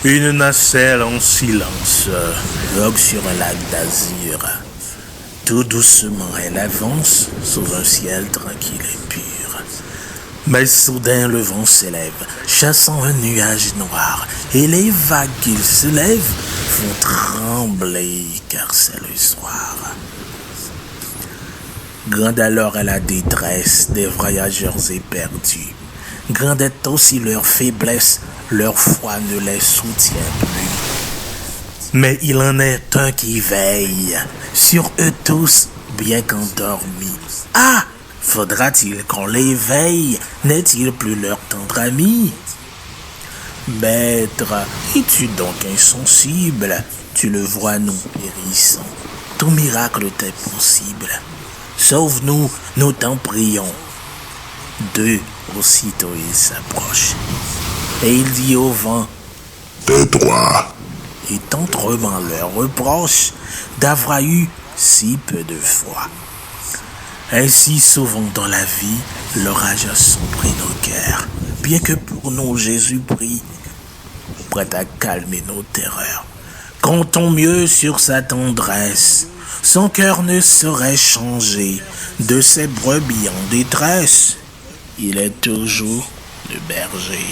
Une nacelle en silence vogue sur un lac d'azur. Tout doucement, elle avance sous un ciel tranquille et pur. Mais soudain, le vent s'élève, chassant un nuage noir, et les vagues qu'il se lève font trembler, car c'est le soir. Grande alors est la détresse des voyageurs éperdus. Grande est aussi leur faiblesse, leur foi ne les soutient plus. Mais il en est un qui veille sur eux tous, bien qu'endormis. Ah! Faudra-t-il qu'on l'éveille? N'est-il plus leur tendre ami? Maître, es-tu donc insensible? Tu le vois, nous périssons. Ton miracle t'est possible. Sauve-nous, nous t'en prions. Deux, aussitôt il s'approche. Et il dit au vent, tais-toi. et tendrement leur reproche d'avoir eu si peu de foi. Ainsi souvent dans la vie, l'orage a sombré nos cœurs, bien que pour nous Jésus prie, prêt à calmer nos terreurs. Comptons mieux sur sa tendresse, son cœur ne saurait changer de ses brebis en détresse. Il est toujours le berger.